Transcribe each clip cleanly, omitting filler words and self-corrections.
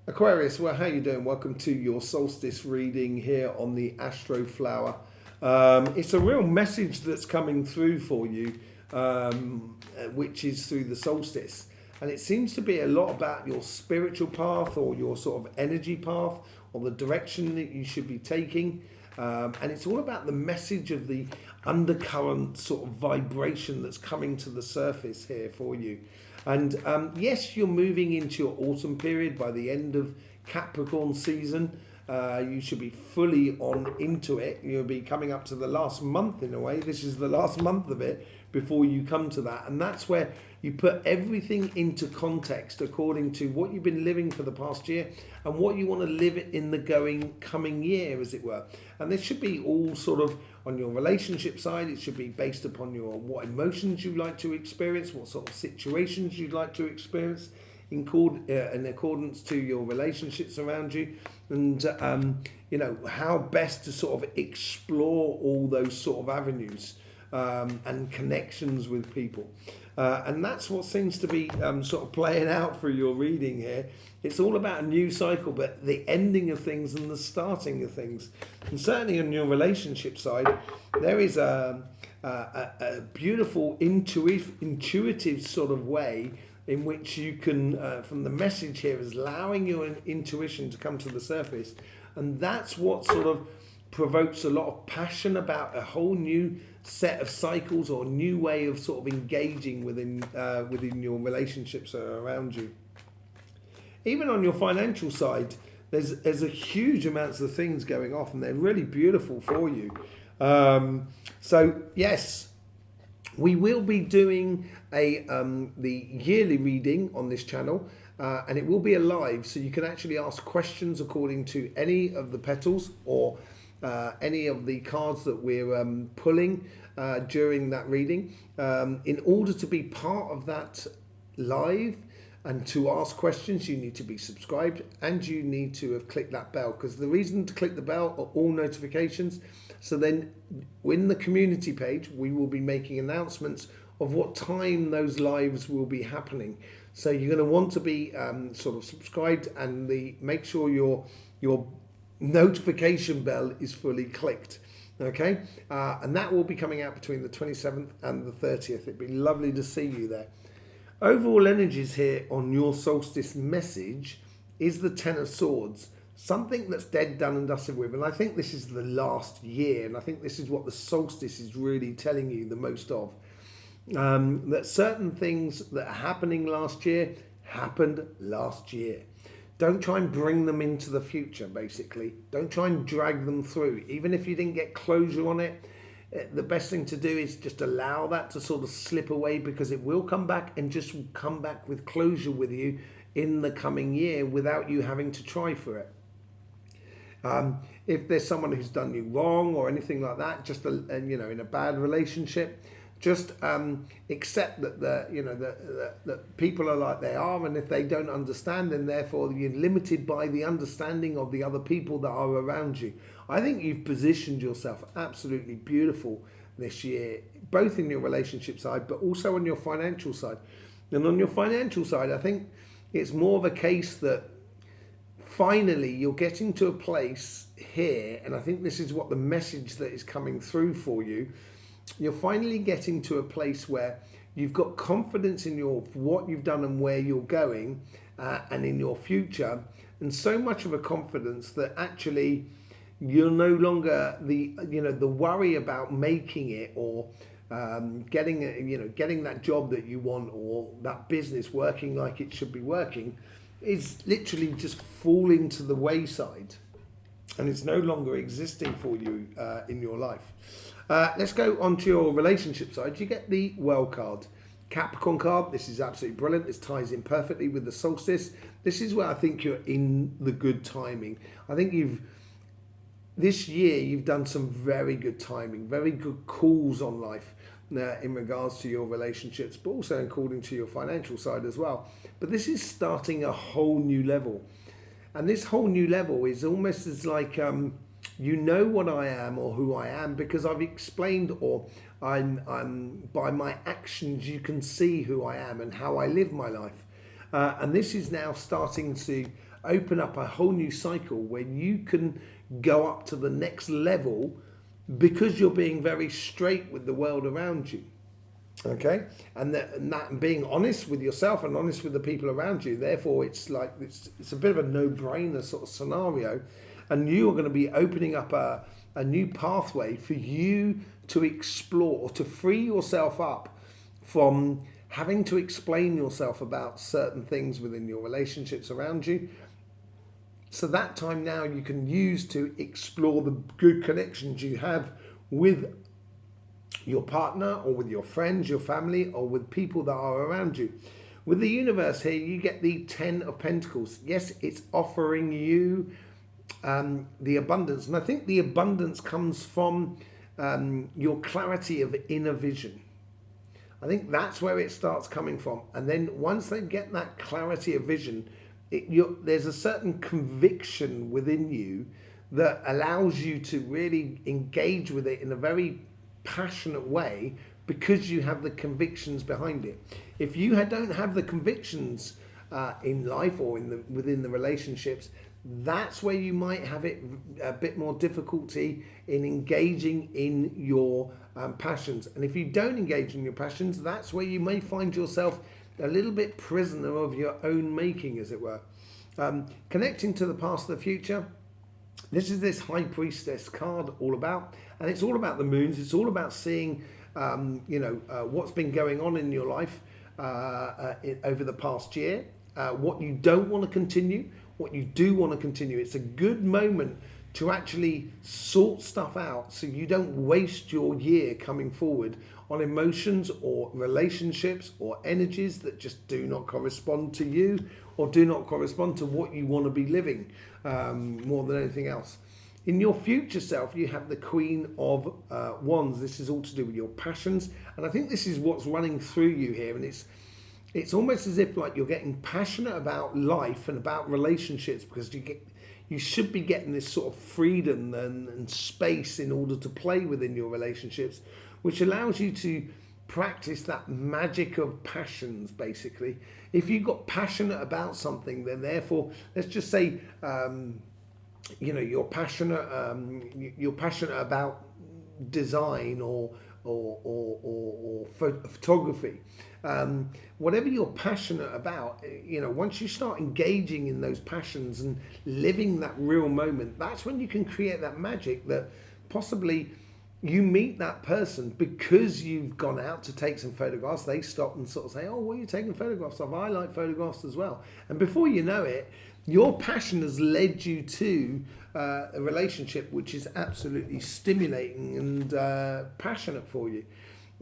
Aquarius, well, how you doing? Welcome to your solstice reading here on the Astroflower. It's a real message that's coming through for you, which is through the solstice. And it seems to be a lot about your spiritual path or your sort of energy path or the direction that you should be taking. And it's all about the message of the undercurrent sort of vibration that's coming to the surface here for you. And yes, you're moving into your autumn period by the end of Capricorn season. You should be fully on into it. You'll be coming up to the last month in a way. This is the last month of it before you come to that. And that's where you put everything into context according to what you've been living for the past year and what you want to live in the coming year, as it were. And this should be all sort of on your relationship side. It should be based upon what emotions you like to experience, what sort of situations you'd like to experience in accordance to your relationships around you, and how best to sort of explore all those sort of avenues and connections with people. And that's what seems to be sort of playing out through your reading here. It's all about a new cycle, but the ending of things and the starting of things. And certainly on your relationship side, there is a beautiful intuitive sort of way in which you can, from the message here, is allowing your intuition to come to the surface. And that's what sort of provokes a lot of passion about a whole new set of cycles or new way of sort of engaging within your relationships around you. Even on your financial side, there's a huge amounts of things going off, and they're really beautiful for you. So yes, we will be doing the yearly reading on this channel, and it will be alive, so you can actually ask questions according to any of the petals or any of the cards that we're pulling during that reading. In order to be part of that live and to ask questions, you need to be subscribed and you need to have clicked that bell, because the reason to click the bell are all notifications. So then in the community page, we will be making announcements of what time those lives will be happening. So you're going to want to be sort of subscribed, and make sure your notification bell is fully clicked. Okay, and that will be coming out between the 27th and the 30th. It'd be lovely to see you there. Overall energies here on your solstice message is the Ten of Swords, something that's dead, done and dusted with. And I think this is the last year, and I think this is what the solstice is really telling you the most of. That certain things that are happening last year happened last year. Don't try and bring them into the future, basically. Don't try and drag them through. Even if you didn't get closure on it, the best thing to do is just allow that to sort of slip away, because it will come back and just come back with closure with you in the coming year without you having to try for it. If there's someone who's done you wrong or anything like that, just in a bad relationship, just accept that that people are like they are, and if they don't understand, then therefore you're limited by the understanding of the other people that are around you. I think you've positioned yourself absolutely beautiful this year, both in your relationship side, but also on your financial side. And on your financial side, I think it's more of a case that finally you're getting to a place here, and I think this is what the message that is coming through for you. You're finally getting to a place where you've got confidence in what you've done and where you're going, and in your future, and so much of a confidence that actually you're no longer the worry about making it or getting that job that you want or that business working like it should be working is literally just falling to the wayside, and it's no longer existing for you in your life. Let's go on to your relationship side. You get the Well card, Capricorn card. This is absolutely brilliant. This ties in perfectly with the solstice. This is where I think you're in the good timing. I think this year you've done some very good timing, very good calls on life in regards to your relationships, but also according to your financial side as well. But this is starting a whole new level. And this whole new level is almost as like, you know what I am or who I am, because I've explained, or I'm by my actions you can see who I am and how I live my life. And this is now starting to open up a whole new cycle where you can go up to the next level because you're being very straight with the world around you. Okay, and that being honest with yourself and honest with the people around you. Therefore, it's like it's a bit of a no-brainer sort of scenario, and you are going to be opening up a new pathway for you to explore or to free yourself up from having to explain yourself about certain things within your relationships around you. So that time now you can use to explore the good connections you have with your partner or with your friends, your family, or with people that are around you. With the universe here, you get the 10 of Pentacles. Yes, it's offering you the abundance. And I think the abundance comes from your clarity of inner vision. I think that's where it starts coming from. And then once they get that clarity of vision, there's a certain conviction within you that allows you to really engage with it in a very passionate way because you have the convictions behind it. If you don't have the convictions in life or within the relationships, that's where you might have it a bit more difficulty in engaging in your passions. And if you don't engage in your passions, that's where you may find yourself a little bit prisoner of your own making, as it were. Connecting to the past and the future, this is this High Priestess card all about, and it's all about the moons. It's all about seeing, what's been going on in your life over the past year, what you don't want to continue, what you do want to continue. It's a good moment to actually sort stuff out so you don't waste your year coming forward on emotions or relationships or energies that just do not correspond to you or do not correspond to what you want to be living more than anything else. In your future self, you have the Queen of Wands. This is all to do with your passions. And I think this is what's running through you here. And it's almost as if like you're getting passionate about life and about relationships because you should be getting this sort of freedom and space in order to play within your relationships, which allows you to practice that magic of passions, basically. If you got passionate about something, then therefore, let's just say, you're passionate about design or photography. Whatever you're passionate about, once you start engaging in those passions and living that real moment, that's when you can create that magic that possibly you meet that person because you've gone out to take some photographs. They stop and sort of say, oh, what are you taking photographs of? I like photographs as well. And before you know it, your passion has led you to a relationship which is absolutely stimulating and passionate for you.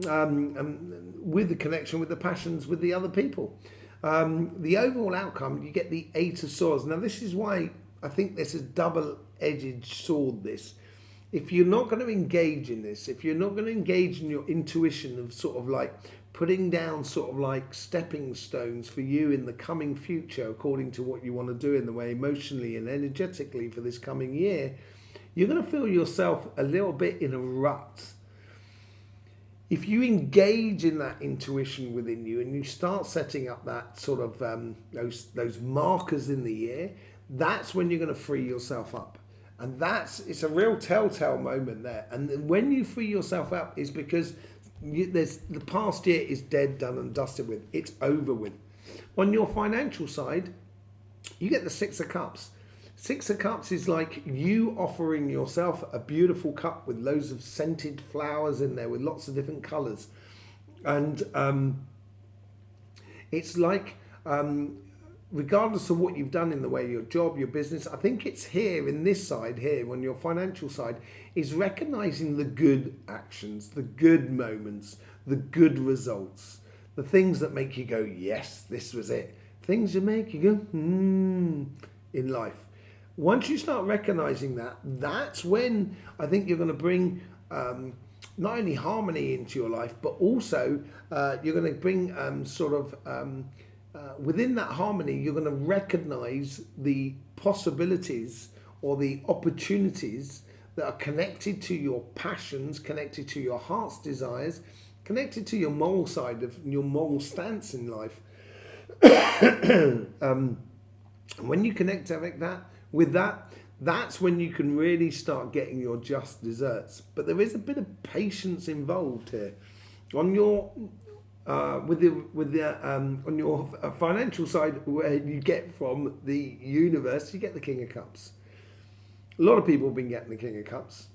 And with the connection with the passions with the other people. The overall outcome, you get the 8 of Swords. Now, this is why I think this is double-edged sword, this. If you're not going to engage in this, if you're not going to engage in your intuition of sort of like putting down sort of like stepping stones for you in the coming future, according to what you want to do in the way emotionally and energetically for this coming year, you're going to feel yourself a little bit in a rut. If you engage in that intuition within you and you start setting up that sort of those markers in the year, that's when you're going to free yourself up. And it's a real telltale moment there. And when you free yourself up is because the past year is dead, done and dusted with. It's over with. On your financial side, you get the 6 of Cups. 6 of Cups is like you offering yourself a beautiful cup with loads of scented flowers in there with lots of different colours. And it's like, regardless of what you've done in the way your job, your business, I think it's here in this side here, on your financial side, is recognising the good actions, the good moments, the good results, the things that make you go, yes, this was it. Things that make you go, in life. Once you start recognising that, that's when I think you're going to bring not only harmony into your life, but also you're going to bring within that harmony, you're going to recognise the possibilities or the opportunities that are connected to your passions, connected to your heart's desires, connected to your moral side of your moral stance in life. And when you connect with that, that's when you can really start getting your just desserts. But there is a bit of patience involved here. On your on your financial side, where you get from the universe, you get the King of Cups. A lot of people have been getting the King of Cups.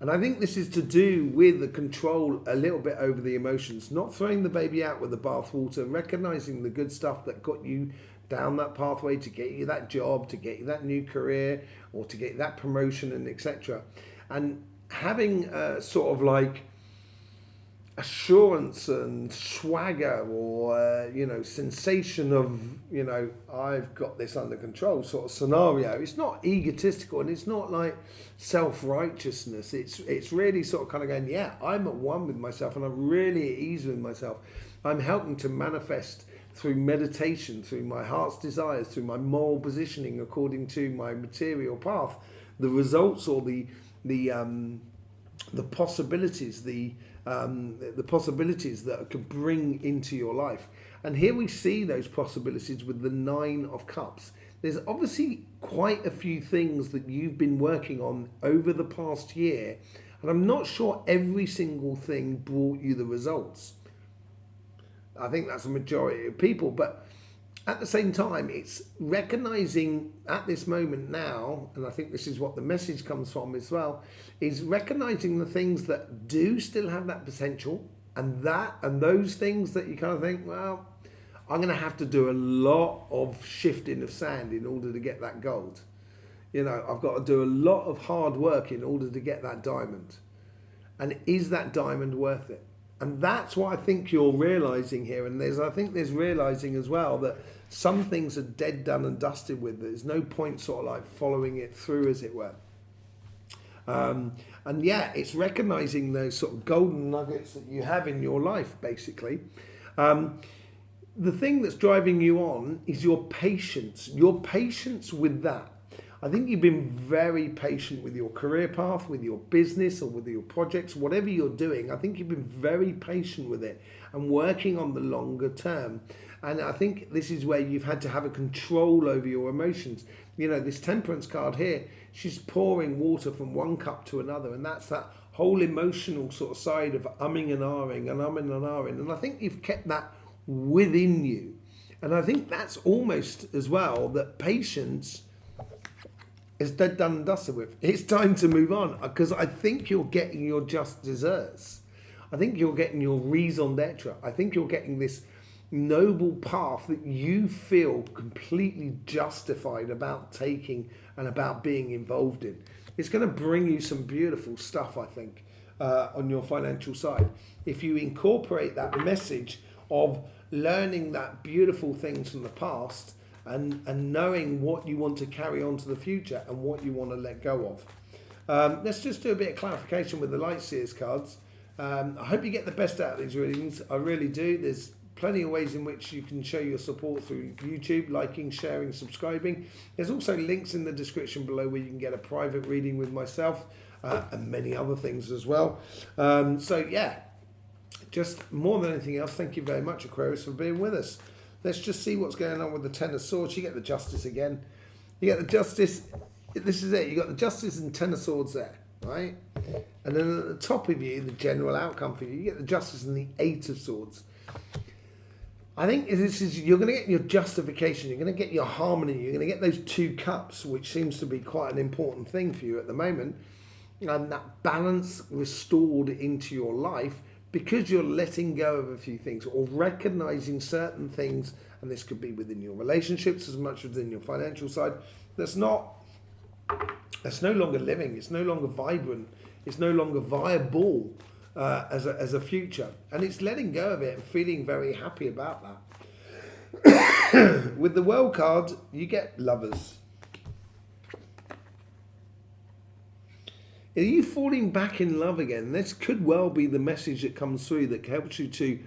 And I think this is to do with the control a little bit over the emotions, not throwing the baby out with the bathwater, recognizing the good stuff that got you down that pathway to get you that job, to get you that new career, or to get that promotion, and etc. And having sort of like assurance and swagger, or sensation of I've got this under control sort of scenario. It's not egotistical, and it's not like self-righteousness. It's really sort of kind of going, yeah, I'm at one with myself, and I'm really at ease with myself. I'm helping to manifest through meditation, through my heart's desires, through my moral positioning according to my material path, the results, or the possibilities, the possibilities that I could bring into your life. And here we see those possibilities with the 9 of Cups. There's obviously quite a few things that you've been working on over the past year, and I'm not sure every single thing brought you the results. I think that's a majority of people, but at the same time, it's recognizing at this moment now, and I think this is what the message comes from as well, is recognizing the things that do still have that potential, and those things that you kind of think, well, I'm going to have to do a lot of shifting of sand in order to get that gold. I've got to do a lot of hard work in order to get that diamond. And is that diamond worth it? And that's what I think you're realizing here. And I think there's realizing as well that some things are dead, done and dusted with. There's no point sort of like following it through, as it were. And yeah, it's recognizing those sort of golden nuggets that you have in your life, basically. The thing that's driving you on is your patience with that. I think you've been very patient with your career path, with your business, or with your projects, whatever you're doing. I think you've been very patient with it and working on the longer term. And I think this is where you've had to have a control over your emotions. This Temperance card here, she's pouring water from one cup to another. And that's that whole emotional sort of side of umming and ahhing and umming and ahhing. And I think you've kept that within you. And I think that's almost as well that patience is dead, done and dusted with. It's time to move on, because I think you're getting your just desserts. I think you're getting your raison d'etre. I think you're getting this noble path that you feel completely justified about taking and about being involved in. It's going to bring you some beautiful stuff, I think, on your financial side. If you incorporate that message of learning that beautiful things from the past, and knowing what you want to carry on to the future and what you want to let go of. Let's just do a bit of clarification with the Light Seers cards. I hope you get the best out of these readings. I really do. There's plenty of ways in which you can show your support through YouTube, liking, sharing, subscribing. There's also links in the description below where you can get a private reading with myself and many other things as well. So yeah, just more than anything else, thank you very much, Aquarius, for being with us. Let's just see what's going on with the Ten of Swords. You get the Justice again. You get the Justice. This is it. You got the Justice and Ten of Swords there, right? And then at the top of you, the general outcome for you, you get the Justice and the Eight of Swords. I think you're going to get your justification. You're going to get your harmony. You're going to get those 2 cups, which seems to be quite an important thing for you at the moment. And that balance restored into your life, because you're letting go of a few things or recognizing certain things, and this could be within your relationships as much as within your financial side, that's no longer living, it's no longer vibrant, it's no longer viable as a future, and it's letting go of it and feeling very happy about that. With the World card, you get Lovers. Are you falling back in love again? This could well be the message that comes through that helps you to,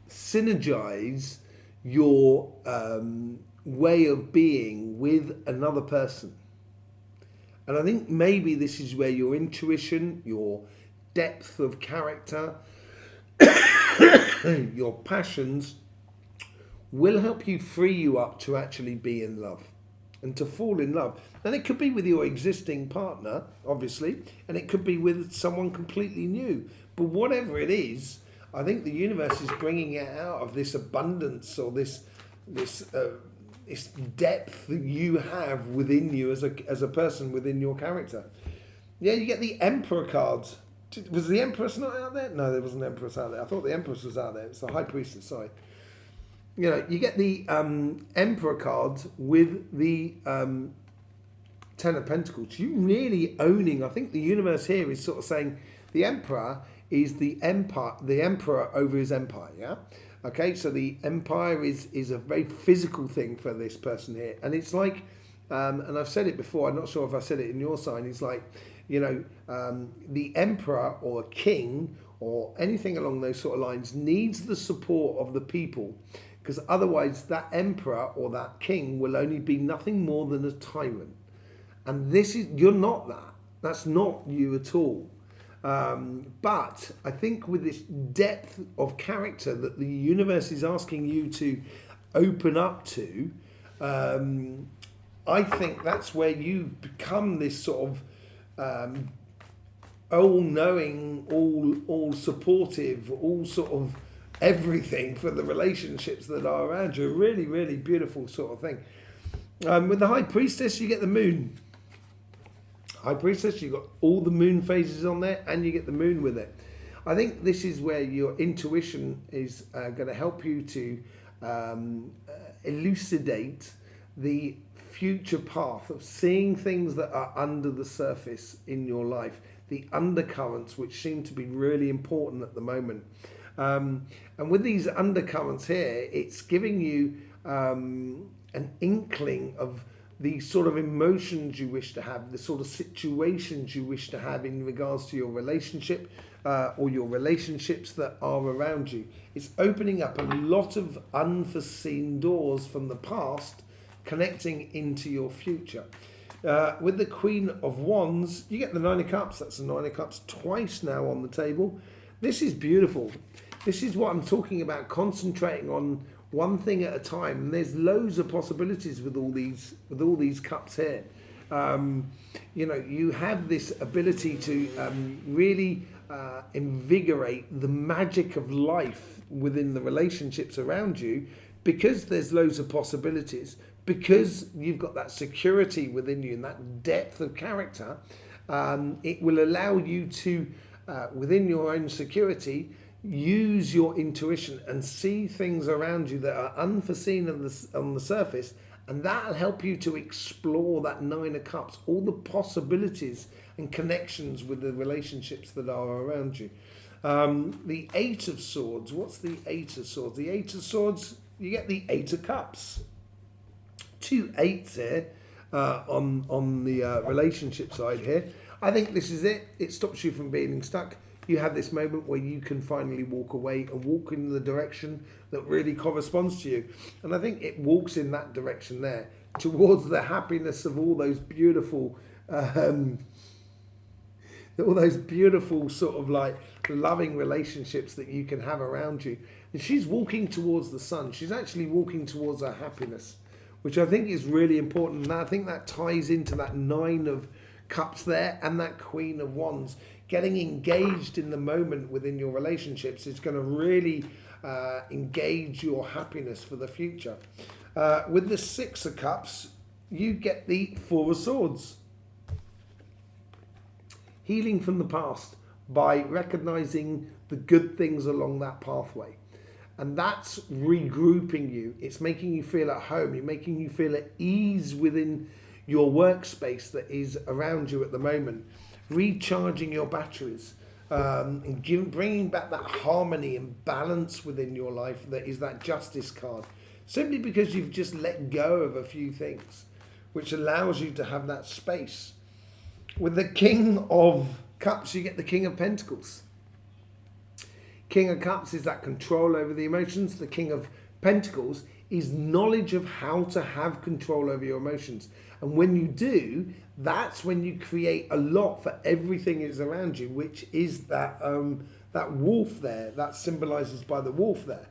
synergize your way of being with another person. And I think maybe this is where your intuition, your depth of character, your passions will help you free you up to actually be in love and to fall in love. And it could be with your existing partner, obviously, and it could be with someone completely new. But whatever it is, I think the universe is bringing it out of this abundance or this depth that you have within you as a person within your character. Yeah, you get the Emperor cards. Was the Empress not out there? No, there wasn't an Empress out there. I thought the Empress was out there. It's the High Priestess, sorry. You know, you get the Emperor cards with the Ten of Pentacles. You really owning, I think the universe here is sort of saying the Emperor is the emperor over his empire, yeah? Okay, so the empire is a very physical thing for this person here. And it's like, and I've said it before, I'm not sure if I said it in your sign, it's like, you know, the emperor or a king or anything along those sort of lines needs the support of the people, because otherwise that emperor or that king will only be nothing more than a tyrant. And this is, you're not that. That's not you at all. But I think with this depth of character that the universe is asking you to open up to, I think that's where you become this sort of all-knowing, all supportive, all sort of everything for the relationships that are around you. A really, really beautiful sort of thing. With the High Priestess, you get the moon. High Priestess, you've got all the moon phases on there, and you get the moon with it. I think this is where your intuition is going to help you to elucidate the future path of seeing things that are under the surface in your life, the undercurrents, which seem to be really important at the moment. And with these undercurrents here, it's giving you an inkling of the sort of emotions you wish to have, the sort of situations you wish to have in regards to your relationship or your relationships that are around you. It's opening up a lot of unforeseen doors from the past, connecting into your future. With the Queen of Wands, you get the Nine of Cups. That's the Nine of Cups twice now on the table. This is beautiful. This is what I'm talking about, concentrating on one thing at a time. And there's loads of possibilities with all these cups here. You know, you have this ability to really invigorate the magic of life within the relationships around you, because there's loads of possibilities, because you've got that security within you and that depth of character. It will allow you to, within your own security, use your intuition and see things around you that are unforeseen on the surface, and that'll help you to explore that Nine of Cups, all the possibilities and connections with the relationships that are around you. The Eight of Swords. What's the Eight of Swords? The Eight of Swords, you get the Eight of Cups. 2 eights here on the relationship side here. I think this is it. It stops you from being stuck. You have this moment where you can finally walk away and walk in the direction that really corresponds to you. And I think it walks in that direction there, towards the happiness of all those beautiful sort of like loving relationships that you can have around you. And she's walking towards the sun. She's actually walking towards her happiness, which I think is really important. And I think that ties into that Nine of Cups there and that Queen of Wands. Getting engaged in the moment within your relationships is going to really engage your happiness for the future. With the Six of Cups, you get the Four of Swords. Healing from the past by recognizing the good things along that pathway. And that's regrouping you. It's making you feel at home. You're making you feel at ease within your workspace that is around you at the moment. Recharging your batteries and bringing back that harmony and balance within your life that is that Justice card. Simply because you've just let go of a few things, which allows you to have that space. With the King of Cups, you get the King of Pentacles. King of Cups is that control over the emotions. The King of Pentacles is knowledge of how to have control over your emotions. And when you do, that's when you create a lot for everything is around you, which is that that wolf there, that symbolises by the wolf there.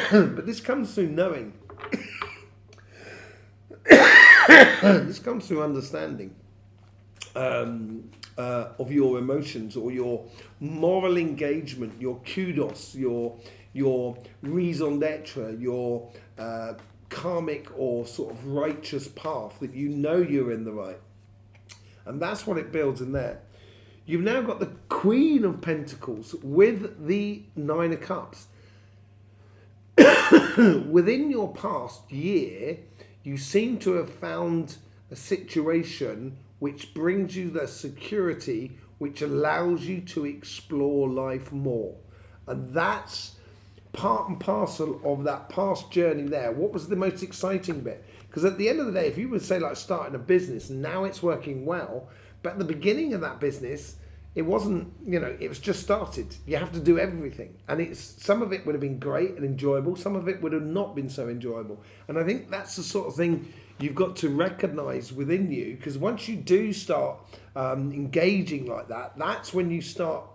But this comes through knowing. This comes through understanding of your emotions, or your moral engagement, your kudos, your raison d'etre, your karmic or sort of righteous path, that you know you're in the right. And that's what it builds in there. You've now got the Queen of Pentacles with the Nine of Cups. Within your past year, you seem to have found a situation which brings you the security which allows you to explore life more. And that's part and parcel of that past journey there. What was the most exciting bit? Because at the end of the day, if you would say like starting a business, now it's working well, but at the beginning of that business, it wasn't, it was just started. You have to do everything. And some of it would have been great and enjoyable. Some of it would have not been so enjoyable. And I think that's the sort of thing you've got to recognize within you, because once you do start engaging like that, that's when you start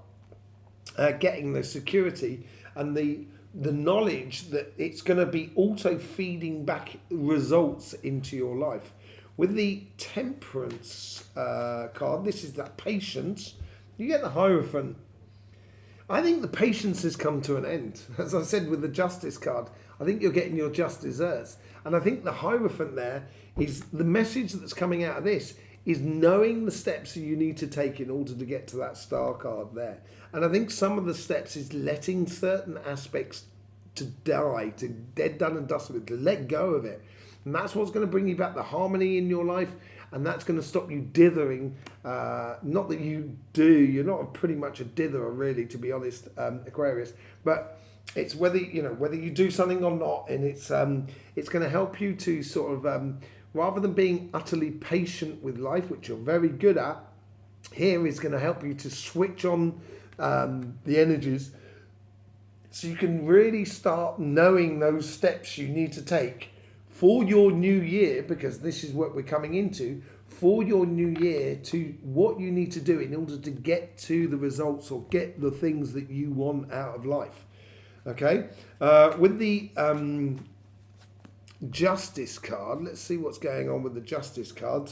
getting the security and the knowledge that it's going to be also feeding back results into your life. With the Temperance card, this is that patience. You get the Hierophant. I think the patience has come to an end. As I said with the Justice card, I think you're getting your just desserts. And I think the Hierophant there is the message that's coming out of this is knowing the steps that you need to take in order to get to that Star card there. And I think some of the steps is letting certain aspects to die, to dead, done and dusted, to let go of it. And that's what's going to bring you back the harmony in your life. And that's going to stop you dithering. Not that you do. You're not pretty much a ditherer, really, to be honest, Aquarius. But it's whether you do something or not. And it's going to help you to sort of, rather than being utterly patient with life, which you're very good at, here is going to help you to switch on the energies, so you can really start knowing those steps you need to take for your new year, because this is what we're coming into, for your new year, to what you need to do in order to get to the results or get the things that you want out of life. Okay? With the Justice card, let's see what's going on with the Justice card.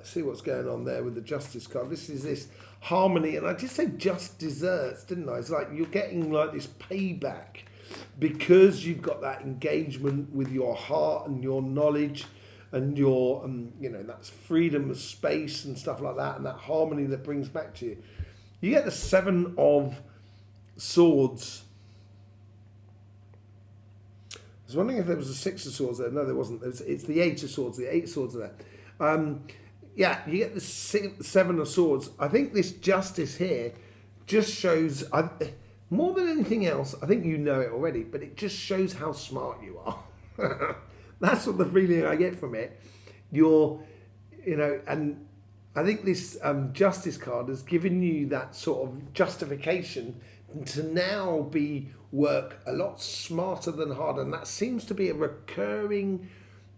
See what's going on there with the Justice card. This is this harmony, and I just said just desserts, didn't I? It's like you're getting like this payback because you've got that engagement with your heart and your knowledge and your that's freedom of space and stuff like that, and that harmony that brings back to you. You get the Seven of Swords. I was wondering if there was a Six of Swords there. No, there wasn't. It's the Eight of Swords. The Eight of Swords are there. Yeah, you get the Seven of Swords. I think this Justice here just shows, more than anything else, I think you know it already, but it just shows how smart you are. That's what the feeling I get from it. And I think this Justice card has given you that sort of justification to now work a lot smarter than harder. And that seems to be a recurring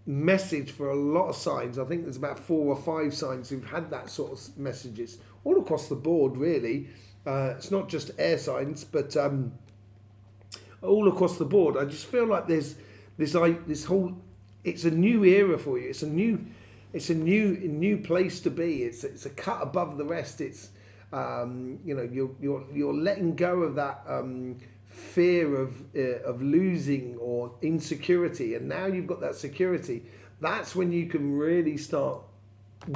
message for a lot of signs. I think there's about 4 or 5 signs who've had that sort of messages all across the board, really. It's not just air signs, but all across the board. I just feel like there's this whole. It's a new era for you. It's a new place to be. It's a cut above the rest. It's you're letting go of that fear of losing or insecurity, and now you've got that security. That's when you can really start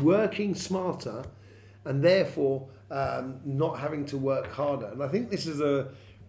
working smarter, and therefore not having to work harder. And I think this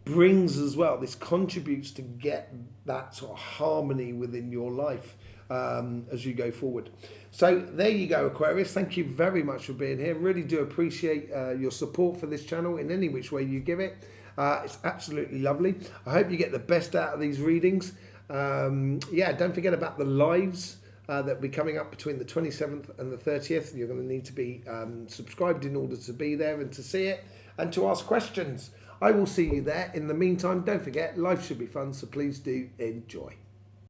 brings as well, this contributes to get that sort of harmony within your life as you go forward. So there you go, Aquarius. Thank you very much for being here. Really do appreciate your support for this channel in any which way you give it. It's absolutely lovely. I hope you get the best out of these readings. Don't forget about the lives that will be coming up between the 27th and the 30th. You're going to need to be subscribed in order to be there and to see it and to ask questions. I will see you there. In the meantime, don't forget, life should be fun, so please do enjoy.